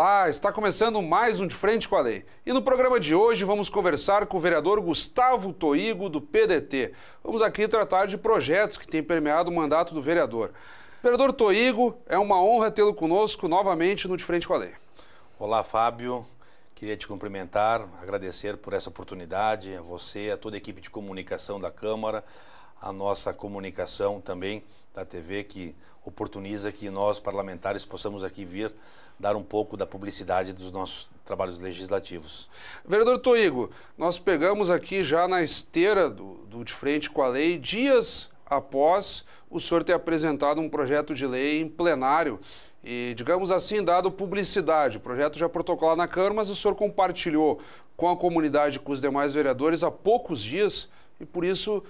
Olá, está começando mais um De Frente com a Lei. E no programa de hoje vamos conversar com o vereador Gustavo Toigo, do PDT. Vamos aqui tratar de projetos que têm permeado o mandato do vereador. Vereador Toigo, é uma honra tê-lo conosco novamente no De Frente com a Lei. Olá, Fábio. Queria te cumprimentar, agradecer por essa oportunidade, a você, a toda a equipe de comunicação da Câmara, a nossa comunicação também da TV, que oportuniza que nós, parlamentares, possamos aqui vir dar um pouco da publicidade dos nossos trabalhos legislativos. Vereador Toigo, nós pegamos aqui já na esteira do De Frente com a Lei, dias após o senhor ter apresentado um projeto de lei em plenário e, digamos assim, dado publicidade. O projeto já protocolado na Câmara, mas o senhor compartilhou com a comunidade, com os demais vereadores há poucos dias e, por isso,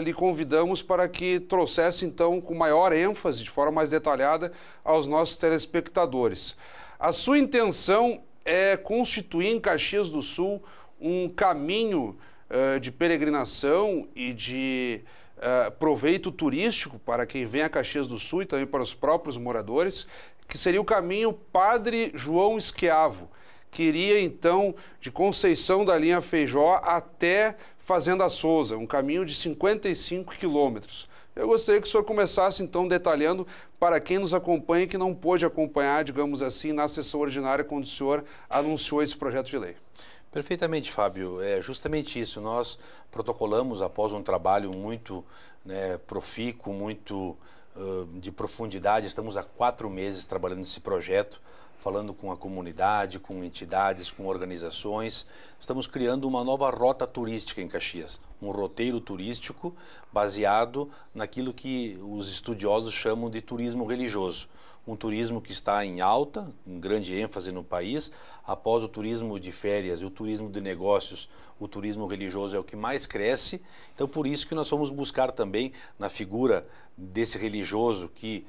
lhe convidamos para que trouxesse, então, com maior ênfase, de forma mais detalhada, aos nossos telespectadores. A sua intenção é constituir em Caxias do Sul um caminho de peregrinação e de proveito turístico para quem vem a Caxias do Sul e também para os próprios moradores, que seria o caminho Padre João Esquiavo, que iria, então, de Conceição da linha Feijó até Fazenda Souza, um caminho de 55 quilômetros. Eu gostaria que o senhor começasse, então, detalhando para quem nos acompanha e que não pôde acompanhar, digamos assim, na sessão ordinária, quando o senhor anunciou esse projeto de lei. Perfeitamente, Fábio. É justamente isso. Nós protocolamos, após um trabalho muito profícuo, muito de profundidade. Estamos há 4 meses trabalhando nesse projeto, falando com a comunidade, com entidades, com organizações. Estamos criando uma nova rota turística em Caxias, um roteiro turístico baseado naquilo que os estudiosos chamam de turismo religioso. Um turismo que está em alta, com grande ênfase no país, após o turismo de férias e o turismo de negócios, o turismo religioso é o que mais cresce. Então, por isso que nós fomos buscar também na figura desse religioso que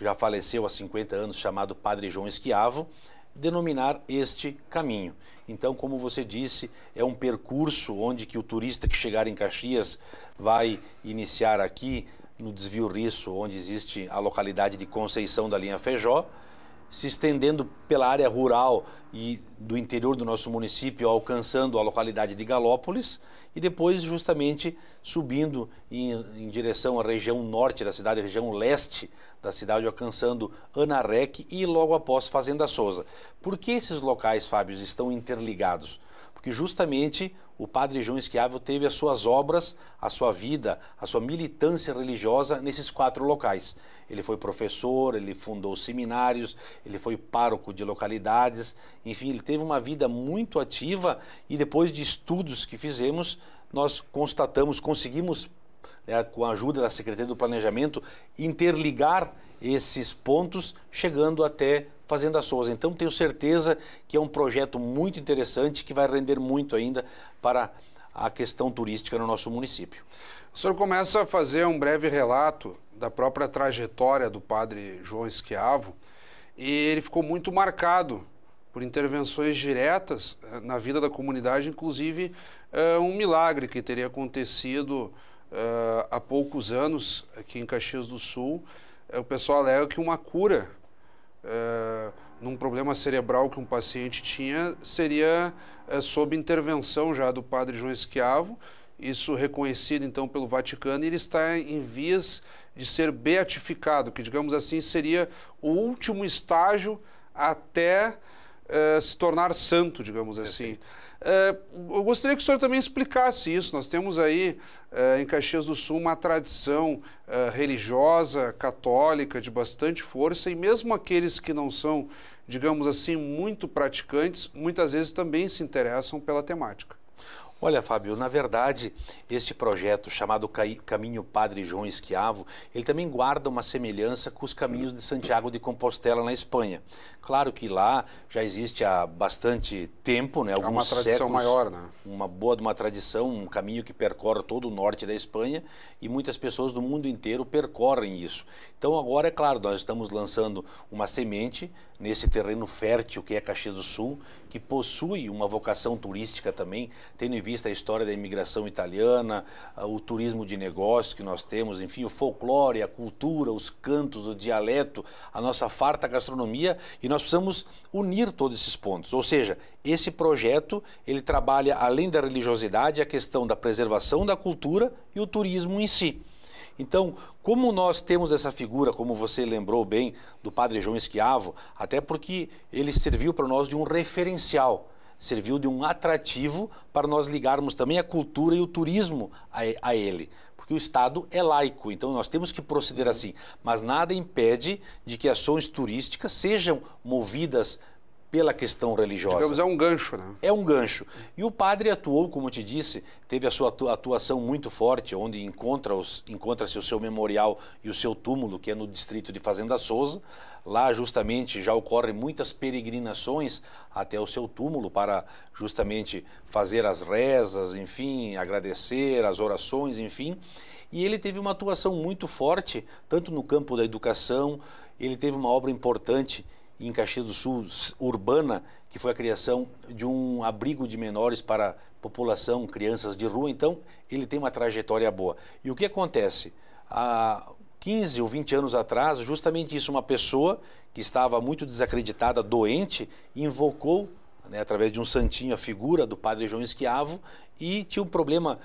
já faleceu há 50 anos, chamado Padre João Esquiavo, denominar este caminho. Então, como você disse, é um percurso onde que o turista que chegar em Caxias vai iniciar aqui no Desvio Risso, onde existe a localidade de Conceição da linha Feijó, se estendendo pela área rural e do interior do nosso município, alcançando a localidade de Galópolis, e depois justamente subindo em direção à região norte da cidade, região leste da cidade, alcançando Anarec e logo após Fazenda Souza. Por que esses locais, Fábio, estão interligados? Porque justamente o Padre João Esquiavo teve as suas obras, a sua vida, a sua militância religiosa nesses 4 locais. Ele foi professor, ele fundou seminários, ele foi pároco de localidades, enfim, ele teve uma vida muito ativa e depois de estudos que fizemos, nós constatamos, conseguimos, com a ajuda da Secretaria do Planejamento, interligar esses pontos, chegando até Fazenda Souza. Então, tenho certeza que é um projeto muito interessante que vai render muito ainda para a questão turística no nosso município. O senhor começa a fazer um breve relato da própria trajetória do Padre João Esquiavo e ele ficou muito marcado por intervenções diretas na vida da comunidade, inclusive um milagre que teria acontecido há poucos anos aqui em Caxias do Sul. O pessoal alega que uma cura num problema cerebral que um paciente tinha seria sob intervenção já do Padre João Esquiavo, isso reconhecido então pelo Vaticano, e ele está em vias de ser beatificado, que digamos assim seria o último estágio até se tornar santo, digamos assim. Eu gostaria que o senhor também explicasse isso. Nós temos aí em Caxias do Sul uma tradição religiosa, católica, de bastante força, e mesmo aqueles que não são, digamos assim, muito praticantes, muitas vezes também se interessam pela temática. Olha, Fábio, na verdade, este projeto chamado Caminho Padre João Esquiavo, ele também guarda uma semelhança com os caminhos de Santiago de Compostela na Espanha. Claro que lá já existe há bastante tempo, né, alguns séculos. É uma tradição maior, né? Uma tradição, um caminho que percorre todo o norte da Espanha e muitas pessoas do mundo inteiro percorrem isso. Então agora, é claro, nós estamos lançando uma semente nesse terreno fértil que é Caxias do Sul, que possui uma vocação turística também, tendo em vista a história da imigração italiana, o turismo de negócios que nós temos, enfim, o folclore, a cultura, os cantos, o dialeto, a nossa farta gastronomia, e nós precisamos unir todos esses pontos. Ou seja, esse projeto, ele trabalha, além da religiosidade, a questão da preservação da cultura e o turismo em si. Então, como nós temos essa figura, como você lembrou bem, do Padre João Schiavo, até porque ele serviu para nós de um referencial, serviu de um atrativo para nós ligarmos também a cultura e o turismo a ele. Porque o Estado é laico, então nós temos que proceder assim. Mas nada impede de que ações turísticas sejam movidas pela questão religiosa. Digamos, é um gancho, né? É um gancho. E o padre atuou, como eu te disse, teve a sua atuação muito forte, onde encontra-se o seu memorial e o seu túmulo, que é no distrito de Fazenda Souza. Lá, justamente, já ocorrem muitas peregrinações até o seu túmulo para justamente fazer as rezas, enfim, agradecer, as orações, enfim. E ele teve uma atuação muito forte, tanto no campo da educação, ele teve uma obra importante em Caxias do Sul, urbana, que foi a criação de um abrigo de menores para população, crianças de rua. Então, ele tem uma trajetória boa. E o que acontece? Há 15 ou 20 anos atrás, justamente isso, uma pessoa que estava muito desacreditada, doente, invocou, né, através de um santinho, a figura do Padre João Schiavo, e tinha um problema,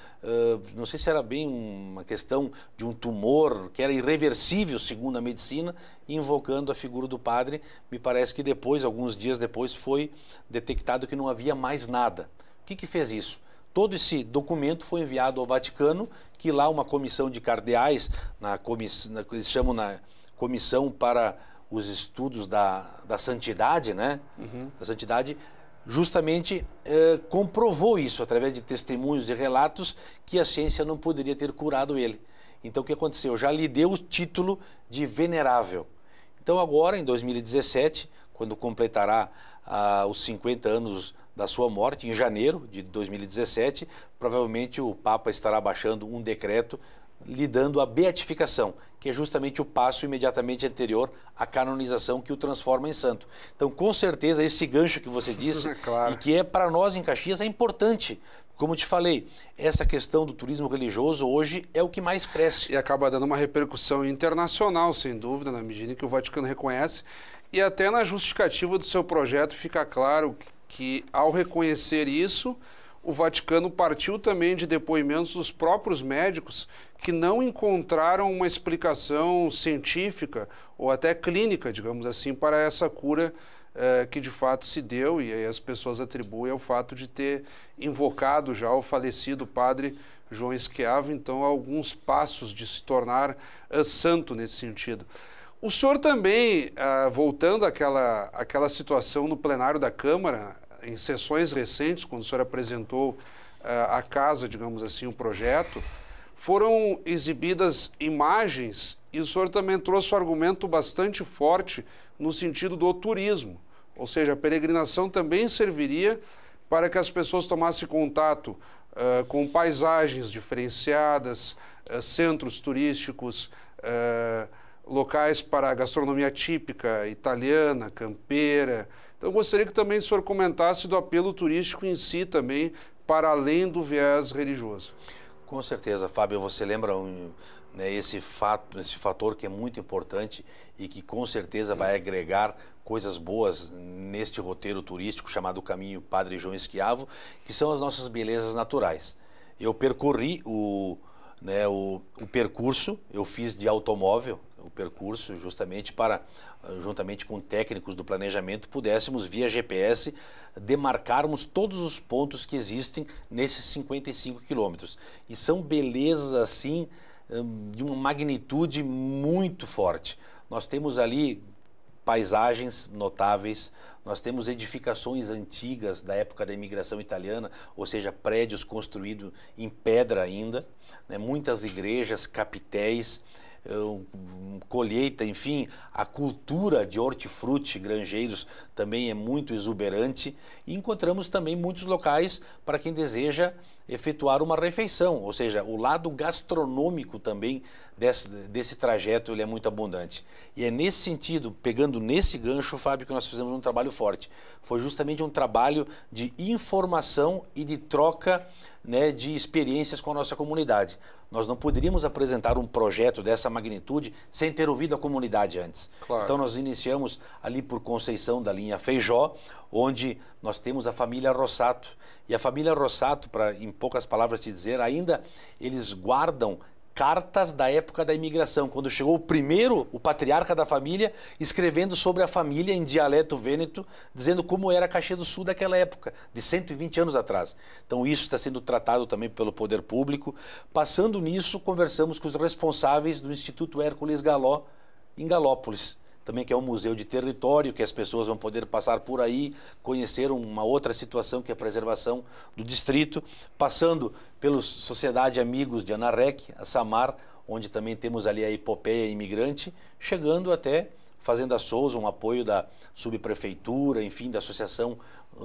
não sei se era bem uma questão de um tumor, que era irreversível, segundo a medicina, invocando a figura do padre. Me parece que depois, alguns dias depois, foi detectado que não havia mais nada. O que fez isso? Todo esse documento foi enviado ao Vaticano, que lá uma comissão de cardeais, eles chamam na Comissão para os Estudos da Santidade, né? Da Santidade, justamente comprovou isso através de testemunhos e relatos que a ciência não poderia ter curado ele. Então o que aconteceu? Já lhe deu o título de venerável. Então agora, em 2017, quando completará os 50 anos da sua morte, em janeiro de 2017, provavelmente o Papa estará baixando um decreto lhe dando a beatificação, que é justamente o passo imediatamente anterior à canonização que o transforma em santo. Então, com certeza, esse gancho que você disse, claro, e que é para nós em Caxias, é importante. Como te falei, essa questão do turismo religioso hoje é o que mais cresce. E acaba dando uma repercussão internacional, sem dúvida, na medida em que o Vaticano reconhece. E até na justificativa do seu projeto fica claro que, ao reconhecer isso, o Vaticano partiu também de depoimentos dos próprios médicos que não encontraram uma explicação científica ou até clínica, digamos assim, para essa cura que de fato se deu, e aí as pessoas atribuem ao fato de ter invocado já o falecido padre João Schiavo, então alguns passos de se tornar santo nesse sentido. O senhor também, voltando àquela situação no plenário da Câmara, em sessões recentes, quando o senhor apresentou à casa, digamos assim, o projeto, foram exibidas imagens e o senhor também trouxe um argumento bastante forte no sentido do turismo. Ou seja, a peregrinação também serviria para que as pessoas tomassem contato com paisagens diferenciadas, centros turísticos, locais para a gastronomia típica italiana, campeira. Então, eu gostaria que também o senhor comentasse do apelo turístico em si também, para além do viés religioso. Com certeza, Fábio, você lembra né, esse fator que é muito importante e que com certeza vai agregar coisas boas neste roteiro turístico chamado Caminho Padre João Schiavo, que são as nossas belezas naturais. Eu percorri o percurso, eu fiz de automóvel o percurso justamente para, juntamente com técnicos do planejamento, pudéssemos via GPS demarcarmos todos os pontos que existem nesses 55 quilômetros. E são belezas assim de uma magnitude muito forte. Nós temos ali paisagens notáveis, nós temos edificações antigas da época da imigração italiana, ou seja, prédios construídos em pedra ainda, né, muitas igrejas, capitéis, colheita, enfim, a cultura de hortifruti granjeiros também é muito exuberante. E encontramos também muitos locais para quem deseja efetuar uma refeição, ou seja, o lado gastronômico também desse trajeto ele é muito abundante. E é nesse sentido, pegando nesse gancho, Fábio, que nós fizemos um trabalho forte. Foi justamente um trabalho de informação e de troca, né, de experiências com a nossa comunidade. Nós não poderíamos apresentar um projeto dessa magnitude sem ter ouvido a comunidade antes. Claro. Então nós iniciamos ali por Conceição da linha Feijó, onde nós temos a família Rossato. E a família Rossato, para em poucas palavras te dizer, ainda eles guardam cartas da época da imigração, quando chegou o patriarca da família, escrevendo sobre a família em dialeto vêneto, dizendo como era Caxias do Sul daquela época, de 120 anos atrás. Então isso está sendo tratado também pelo poder público. Passando nisso, conversamos com os responsáveis do Instituto Hércules Galó, em Galópolis, também que é um museu de território, que as pessoas vão poder passar por aí, conhecer uma outra situação que é a preservação do distrito, passando pela Sociedade Amigos de Anarec, a Samar, onde também temos ali a Epopeia Imigrante, chegando até Fazenda Souza, um apoio da subprefeitura, enfim, da Associação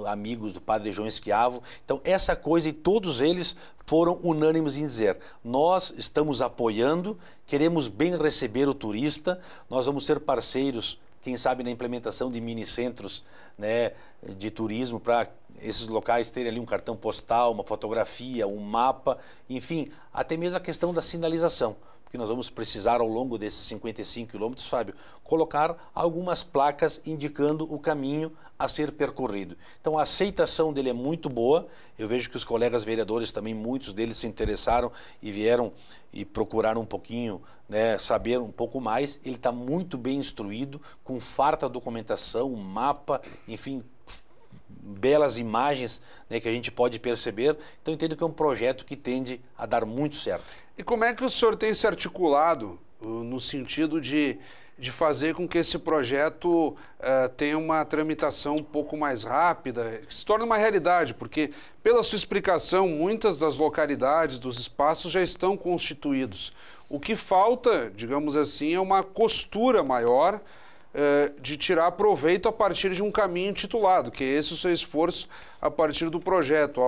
Amigos do Padre João Esquiavo. Então essa coisa, e todos eles foram unânimes em dizer, nós estamos apoiando, queremos bem receber o turista, nós vamos ser parceiros, quem sabe na implementação de minicentros, né, de turismo, para esses locais terem ali um cartão postal, uma fotografia, um mapa, enfim, até mesmo a questão da sinalização. Porque nós vamos precisar, ao longo desses 55 quilômetros, Fábio, colocar algumas placas indicando o caminho a ser percorrido. Então a aceitação dele é muito boa. Eu vejo que os colegas vereadores também, muitos deles se interessaram e vieram e procuraram um pouquinho, né, saber um pouco mais. Ele está muito bem instruído, com farta documentação, mapa, enfim, belas imagens, né, que a gente pode perceber. Então entendo que é um projeto que tende a dar muito certo. E como é que o senhor tem se articulado no sentido de fazer com que esse projeto tenha uma tramitação um pouco mais rápida, que se torne uma realidade? Porque, pela sua explicação, muitas das localidades, dos espaços já estão constituídos. O que falta, digamos assim, é uma costura maior de tirar proveito a partir de um caminho titulado, que é esse o seu esforço a partir do projeto,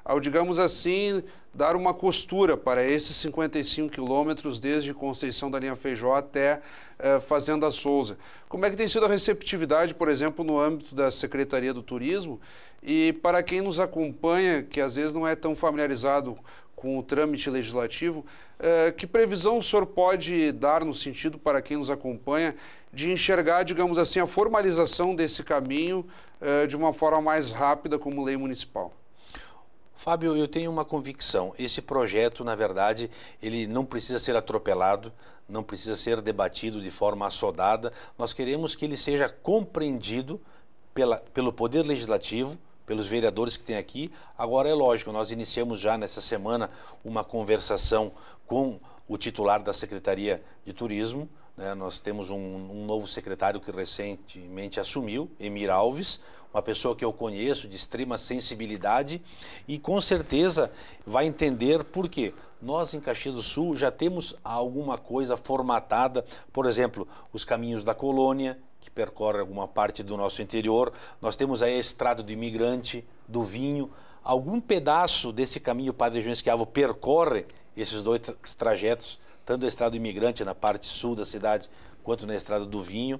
ao digamos assim, dar uma costura para esses 55 quilômetros desde Conceição da linha Feijó até Fazenda Souza. Como é que tem sido a receptividade, por exemplo, no âmbito da Secretaria do Turismo? E para quem nos acompanha, que às vezes não é tão familiarizado com o trâmite legislativo, que previsão o senhor pode dar no sentido, para quem nos acompanha, de enxergar, digamos assim, a formalização desse caminho de uma forma mais rápida como lei municipal? Fábio, eu tenho uma convicção. Esse projeto, na verdade, ele não precisa ser atropelado, não precisa ser debatido de forma assodada. Nós queremos que ele seja compreendido pelo Poder Legislativo, pelos vereadores que tem aqui. Agora é lógico, nós iniciamos já nessa semana uma conversação com o titular da Secretaria de Turismo, né? Nós temos um novo secretário que recentemente assumiu, Emir Alves, uma pessoa que eu conheço de extrema sensibilidade e com certeza vai entender por quê. Nós em Caxias do Sul já temos alguma coisa formatada, por exemplo, os caminhos da colônia, que percorre alguma parte do nosso interior. Nós temos aí a estrada do imigrante, do vinho. Algum pedaço desse caminho Padre João Esquiavo percorre esses dois trajetos, tanto a estrada do imigrante na parte sul da cidade, quanto na estrada do vinho.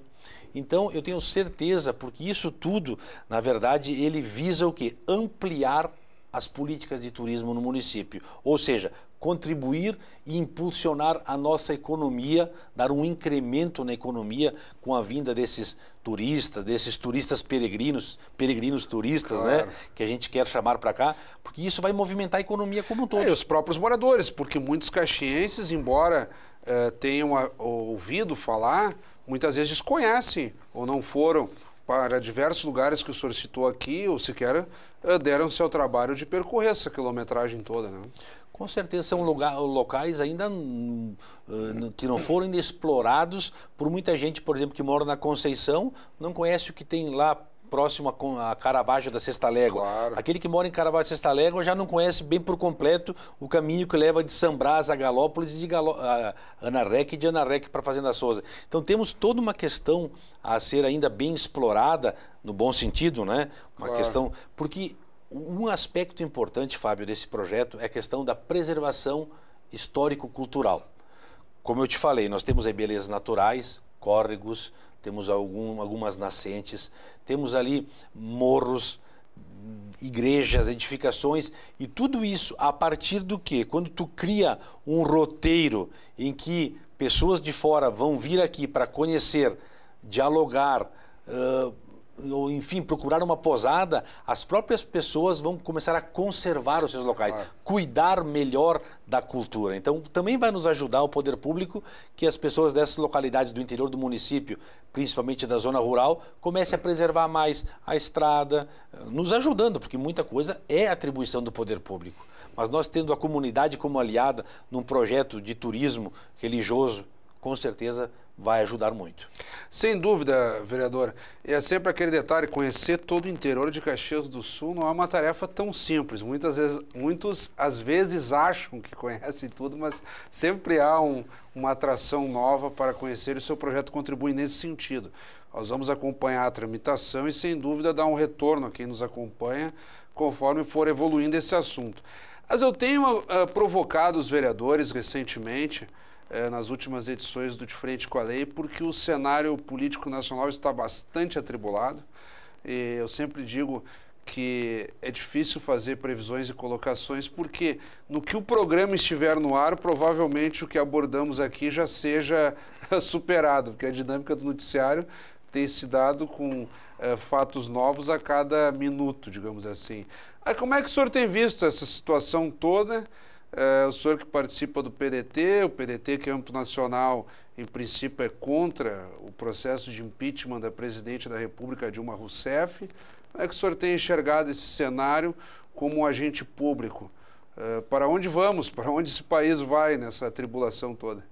Então eu tenho certeza, porque isso tudo, na verdade, ele visa o quê? Ampliar as políticas de turismo no município, ou seja, contribuir e impulsionar a nossa economia, dar um incremento na economia com a vinda desses turistas peregrinos turistas, claro, né, que a gente quer chamar para cá, porque isso vai movimentar a economia como um todo. E os próprios moradores, porque muitos caxienses, embora tenham ouvido falar, muitas vezes desconhecem ou não foram para diversos lugares que o senhor citou aqui, ou sequer deram-se ao trabalho de percorrer essa quilometragem toda, né? Com certeza são locais ainda que não foram ainda explorados por muita gente, por exemplo, que mora na Conceição, não conhece o que tem lá próximo a Caravaggio da Sexta Légua. Claro. Aquele que mora em Caravaggio da Sexta Légua já não conhece bem por completo o caminho que leva de São Brás a Galópolis e de Anarrec e de Anarrec para a Fazenda Souza. Então temos toda uma questão a ser ainda bem explorada, no bom sentido, né? Uma questão... Porque um aspecto importante, Fábio, desse projeto é a questão da preservação histórico-cultural. Como eu te falei, nós temos aí belezas naturais, córregos, temos algumas nascentes, temos ali morros, igrejas, edificações, e tudo isso a partir do quê? Quando tu cria um roteiro em que pessoas de fora vão vir aqui para conhecer, dialogar, ou enfim, procurar uma posada, as próprias pessoas vão começar a conservar os seus locais, cuidar melhor da cultura. Então, também vai nos ajudar o poder público que as pessoas dessas localidades do interior do município, principalmente da zona rural, comecem a preservar mais a estrada, nos ajudando, porque muita coisa é atribuição do poder público. Mas nós tendo a comunidade como aliada num projeto de turismo religioso, com certeza vai ajudar muito. Sem dúvida, vereador. E é sempre aquele detalhe, conhecer todo o interior de Caxias do Sul não é uma tarefa tão simples. Muitos às vezes acham que conhecem tudo, mas sempre há uma atração nova para conhecer e o seu projeto contribui nesse sentido. Nós vamos acompanhar a tramitação e, sem dúvida, dar um retorno a quem nos acompanha conforme for evoluindo esse assunto. Mas eu tenho provocado os vereadores recentemente, nas últimas edições do De Frente com a Lei, porque o cenário político nacional está bastante atribulado. E eu sempre digo que é difícil fazer previsões e colocações, porque no que o programa estiver no ar, provavelmente o que abordamos aqui já seja superado, porque a dinâmica do noticiário tem se dado com fatos novos a cada minuto, digamos assim. Aí, como é que o senhor tem visto essa situação toda? O senhor que participa do PDT, o PDT que é âmbito nacional, em princípio é contra o processo de impeachment da presidente da República, Dilma Rousseff. Como é que o senhor tem enxergado esse cenário como um agente público? Para onde vamos? Para onde esse país vai nessa tribulação toda?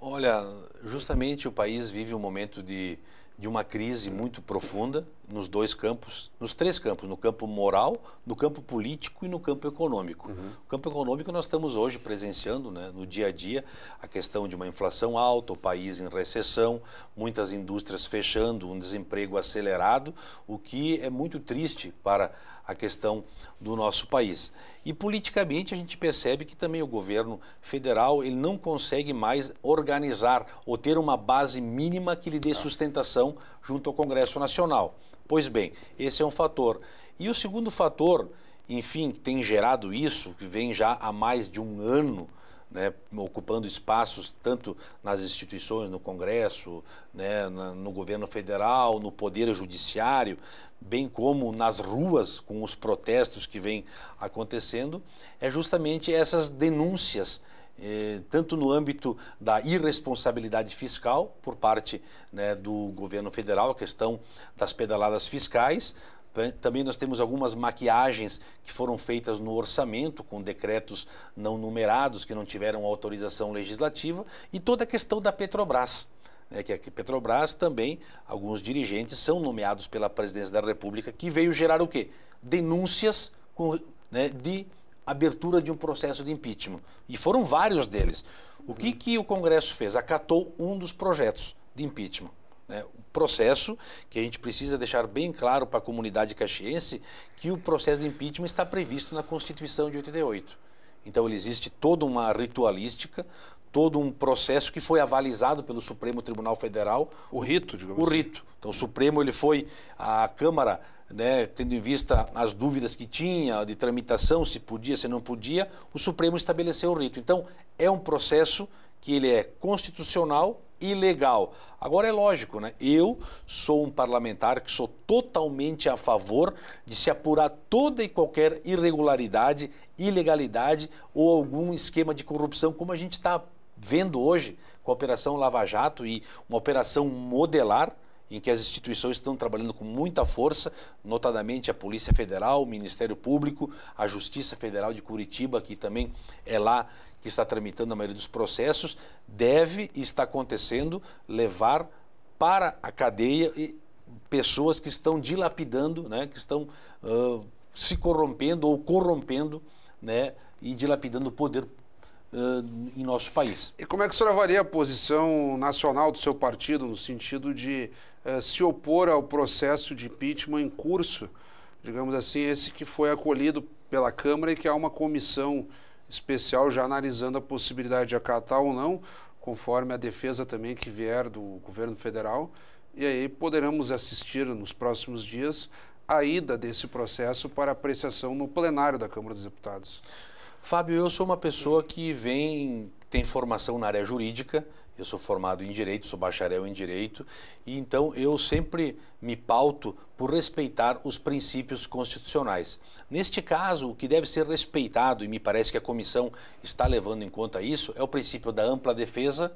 Olha, justamente o país vive um momento de uma crise muito profunda nos dois campos, nos três campos, no campo moral, no campo político e no campo econômico. No campo econômico nós estamos hoje presenciando, né, no dia a dia, a questão de uma inflação alta, o país em recessão, muitas indústrias fechando, um desemprego acelerado, o que é muito triste para a questão do nosso país. E politicamente a gente percebe que também o governo federal ele não consegue mais organizar ou ter uma base mínima que lhe dê sustentação junto ao Congresso Nacional. Pois bem, esse é um fator. E o segundo fator, enfim, que tem gerado isso, que vem já há mais de um ano, né, ocupando espaços tanto nas instituições, no Congresso, né, no governo federal, no Poder Judiciário, bem como nas ruas com os protestos que vêm acontecendo, é justamente essas denúncias, tanto no âmbito da irresponsabilidade fiscal por parte, né, do governo federal, a questão das pedaladas fiscais. Também nós temos algumas maquiagens que foram feitas no orçamento, com decretos não numerados, que não tiveram autorização legislativa, e toda a questão da Petrobras, né, que a Petrobras também, alguns dirigentes são nomeados pela Presidência da República, que veio gerar o quê? Denúncias né, de abertura de um processo de impeachment. E foram vários deles. O que o Congresso fez? Acatou um dos projetos de impeachment. O processo que a gente precisa deixar bem claro para a comunidade caxiense que o processo de impeachment está previsto na Constituição de 88. Então existe toda uma ritualística, todo um processo que foi avalizado pelo Supremo Tribunal Federal. O rito, digamos assim. O rito. Então o Supremo ele foi à Câmara, né, tendo em vista as dúvidas que tinha de tramitação, se podia, se não podia, o Supremo estabeleceu o rito. Então é um processo que ele é constitucional e legal. Agora é lógico, né? Eu sou um parlamentar que sou totalmente a favor de se apurar toda e qualquer irregularidade, ilegalidade ou algum esquema de corrupção, como a gente está vendo hoje com a Operação Lava Jato e uma operação modelar, em que as instituições estão trabalhando com muita força, notadamente a Polícia Federal, o Ministério Público, a Justiça Federal de Curitiba, que também é lá que está tramitando a maioria dos processos, deve e está acontecendo levar para a cadeia pessoas que estão dilapidando, né, que estão se corrompendo ou corrompendo, né, e dilapidando o poder em nosso país. E como é que o senhor avalia a posição nacional do seu partido no sentido de se opor ao processo de impeachment em curso, digamos assim, esse que foi acolhido pela Câmara e que há uma comissão especial já analisando a possibilidade de acatar ou não, conforme a defesa também que vier do governo federal, e aí poderemos assistir nos próximos dias a ida desse processo para apreciação no plenário da Câmara dos Deputados. Fábio, eu sou uma pessoa que tem formação na área jurídica, eu sou formado em Direito, sou bacharel em Direito, e então eu sempre me pauto por respeitar os princípios constitucionais. Neste caso, o que deve ser respeitado, e me parece que a comissão está levando em conta isso, é o princípio da ampla defesa,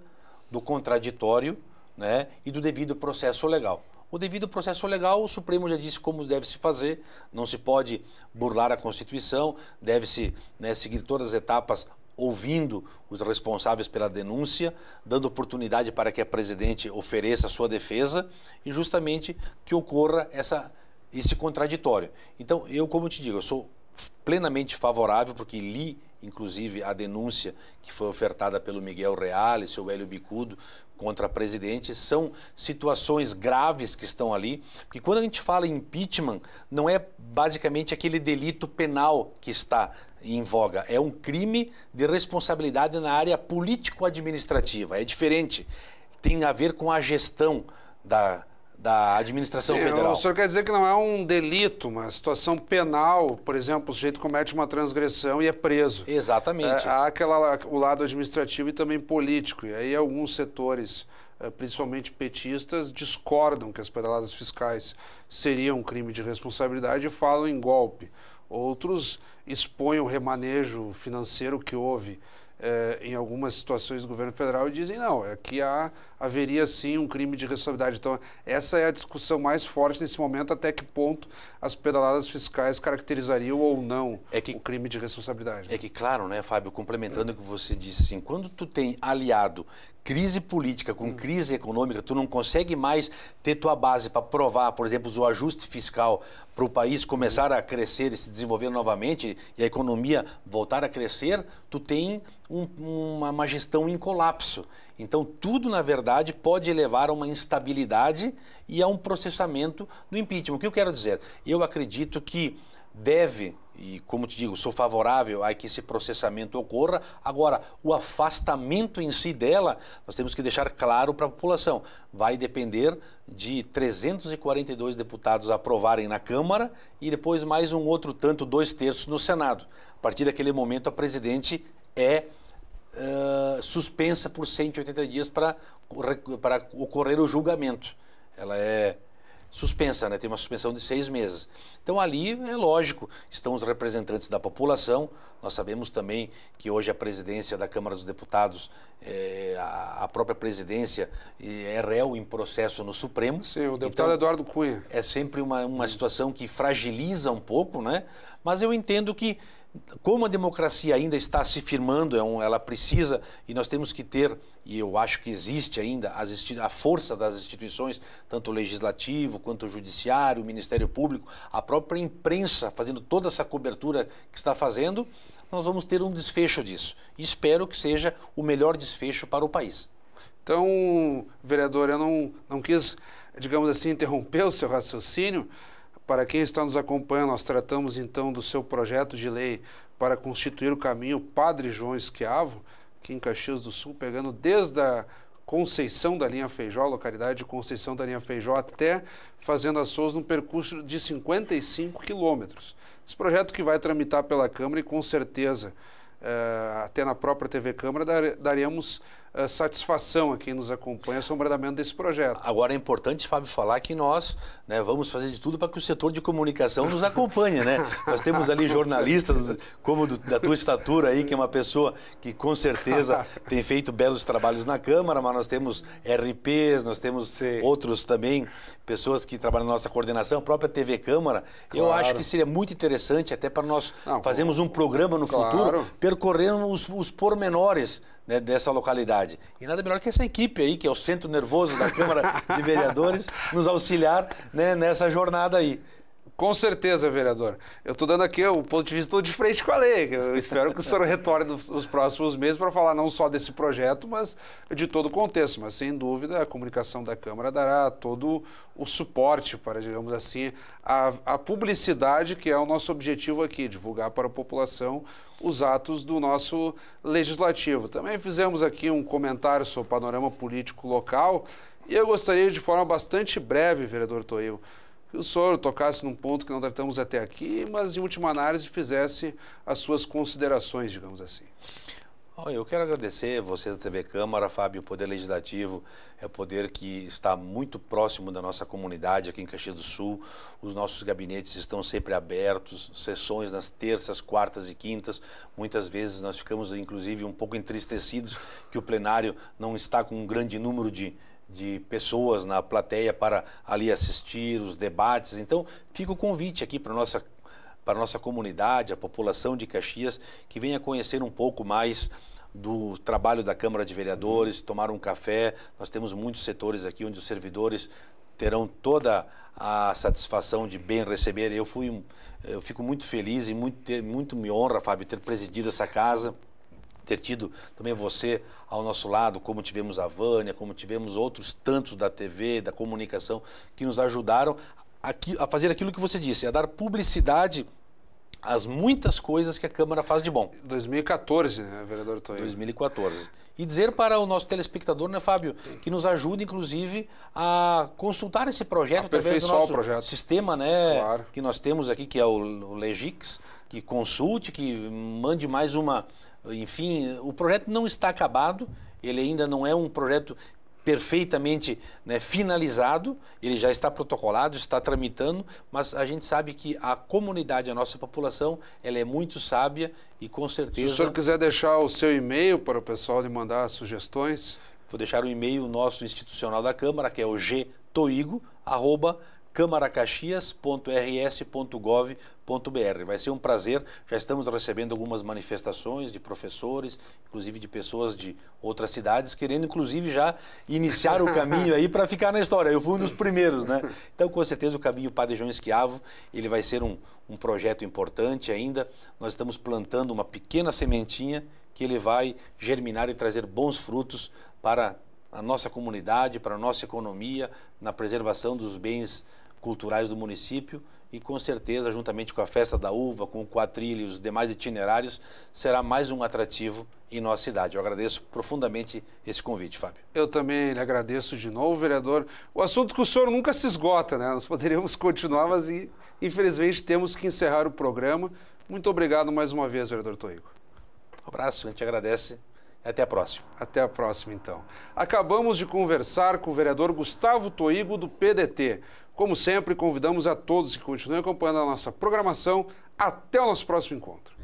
do contraditório, né, e do devido processo legal. O devido processo legal, o Supremo já disse como deve se fazer, não se pode burlar a Constituição, deve-se, né, seguir todas as etapas ouvindo os responsáveis pela denúncia, dando oportunidade para que a presidente ofereça a sua defesa e justamente que ocorra esse contraditório. Então, eu, como te digo, eu sou plenamente favorável, porque li, inclusive, a denúncia que foi ofertada pelo Miguel Reale, seu Hélio Bicudo, contra a presidente. São situações graves que estão ali, porque quando a gente fala em impeachment, não é basicamente aquele delito penal que está em voga, é um crime de responsabilidade na área político-administrativa, é diferente, tem a ver com a gestão da administração federal. O senhor quer dizer que não é um delito, uma situação penal, por exemplo, o sujeito comete uma transgressão e é preso. Exatamente. Há o lado administrativo e também político, e aí alguns setores, principalmente petistas, discordam que as pedaladas fiscais seriam um crime de responsabilidade e falam em golpe. Outros expõem o remanejo financeiro que houve em algumas situações do governo federal e dizem não, aqui haveria sim um crime de responsabilidade. Então essa é a discussão mais forte nesse momento, até que ponto as pedaladas fiscais caracterizariam ou não o crime de responsabilidade. É que claro, né, Fábio, complementando o que você disse, assim, quando tu tem aliado crise política com crise econômica, tu não consegue mais ter tua base para provar, por exemplo, o ajuste fiscal para o país começar a crescer e se desenvolver novamente e a economia voltar a crescer, tu tem uma gestão em colapso. Então, tudo, na verdade, pode levar a uma instabilidade e a um processamento do impeachment. O que eu quero dizer? Eu acredito que deve, e como te digo, sou favorável a que esse processamento ocorra. Agora, o afastamento em si dela, nós temos que deixar claro para a população, vai depender de 342 deputados aprovarem na Câmara e depois mais um outro tanto, 2/3 no Senado. A partir daquele momento, a presidente é suspensa por 180 dias para ocorrer o julgamento. Ela é suspensa, né? Tem uma suspensão de 6 meses. Então ali é lógico, estão os representantes da população. Nós sabemos também que hoje a presidência da Câmara dos Deputados, a própria presidência é réu em processo no Supremo. Sim, o deputado então, Eduardo Cunha. É sempre uma situação que fragiliza um pouco, né? Mas eu entendo que como a democracia ainda está se firmando, ela precisa, e nós temos que ter, e eu acho que existe ainda, a força das instituições, tanto o Legislativo, quanto o Judiciário, o Ministério Público, a própria imprensa fazendo toda essa cobertura que está fazendo, nós vamos ter um desfecho disso. E espero que seja o melhor desfecho para o país. Então, vereador, eu não quis, digamos assim, interromper o seu raciocínio. Para quem está nos acompanhando, nós tratamos então do seu projeto de lei para constituir o caminho Padre João Schiavo, aqui em Caxias do Sul, pegando desde a Conceição da linha Feijó, localidade de Conceição da linha Feijó, até Fazenda Souza, num percurso de 55 quilômetros. Esse projeto que vai tramitar pela Câmara e com certeza, até na própria TV Câmara, daremos satisfação a quem nos acompanha, assombramento desse projeto. Agora é importante, Fábio, falar que nós, né, vamos fazer de tudo para que o setor de comunicação nos acompanhe, né? Nós temos ali jornalistas como da tua estatura aí, que é uma pessoa que com certeza tem feito belos trabalhos na Câmara, mas nós temos RPs, nós temos outros também, pessoas que trabalham na nossa coordenação, a própria TV Câmara. Claro. Eu acho que seria muito interessante até para nós fazermos um programa no futuro, percorrendo os pormenores né, dessa localidade. E nada melhor que essa equipe aí, que é o centro nervoso da Câmara de Vereadores, nos auxiliar, né, nessa jornada aí. Com certeza, vereador. Eu estou dando aqui o ponto de vista de frente com a lei. Eu espero que o senhor retorne nos próximos meses para falar não só desse projeto, mas de todo o contexto. Mas, sem dúvida, a comunicação da Câmara dará todo o suporte para, digamos assim, a publicidade, que é o nosso objetivo aqui, divulgar para a população os atos do nosso legislativo. Também fizemos aqui um comentário sobre o panorama político local e eu gostaria, de forma bastante breve, vereador Toigo, que o senhor tocasse num ponto que não tratamos até aqui, mas, em última análise, fizesse as suas considerações, digamos assim. Eu quero agradecer você da TV Câmara, Fábio. O Poder Legislativo é o poder que está muito próximo da nossa comunidade aqui em Caxias do Sul. Os nossos gabinetes estão sempre abertos, sessões nas terças, quartas e quintas. Muitas vezes nós ficamos, inclusive, um pouco entristecidos que o plenário não está com um grande número de pessoas na plateia para ali assistir os debates. Então, fica o convite aqui para a nossa comunidade, a população de Caxias, que venha conhecer um pouco mais do trabalho da Câmara de Vereadores, tomar um café. Nós temos muitos setores aqui onde os servidores terão toda a satisfação de bem receber. Eu fico muito feliz e muito me honra, Fábio, ter presidido essa casa, ter tido também você ao nosso lado, como tivemos a Vânia, como tivemos outros tantos da TV, da comunicação, que nos ajudaram a fazer aquilo que você disse, a dar publicidade às muitas coisas que a Câmara faz de bom. 2014, né, vereador Toigo? 2014. E dizer para o nosso telespectador, né, Fábio, que nos ajude, inclusive, a consultar esse projeto através do nosso sistema, né, claro, que nós temos aqui, que é o Legix, que consulte, que mande mais uma... Enfim, o projeto não está acabado, ele ainda não é um projeto perfeitamente, né, finalizado, ele já está protocolado, está tramitando, mas a gente sabe que a comunidade, a nossa população, ela é muito sábia e com certeza... Se o senhor quiser deixar o seu e-mail para o pessoal lhe mandar sugestões... Vou deixar o e-mail nosso institucional da Câmara, que é o gtoigo@camaracaxias.rs.gov.br. Vai ser um prazer, já estamos recebendo algumas manifestações de professores, inclusive de pessoas de outras cidades, querendo inclusive já iniciar o caminho aí para ficar na história. Eu fui um dos primeiros, né? Então, com certeza, o caminho Padre João Esquiavo, ele vai ser um projeto importante ainda. Nós estamos plantando uma pequena sementinha que ele vai germinar e trazer bons frutos para a nossa comunidade, para a nossa economia, na preservação dos bens culturais do município e, com certeza, juntamente com a Festa da Uva, com o Quatrilho e os demais itinerários, será mais um atrativo em nossa cidade. Eu agradeço profundamente esse convite, Fábio. Eu também lhe agradeço de novo, vereador. O assunto que o senhor nunca se esgota, né? Nós poderíamos continuar, mas infelizmente temos que encerrar o programa. Muito obrigado mais uma vez, vereador Toigo. Um abraço, a gente agradece. Até a próxima. Até a próxima, então. Acabamos de conversar com o vereador Gustavo Toigo, do PDT. Como sempre, convidamos a todos que continuem acompanhando a nossa programação. Até o nosso próximo encontro.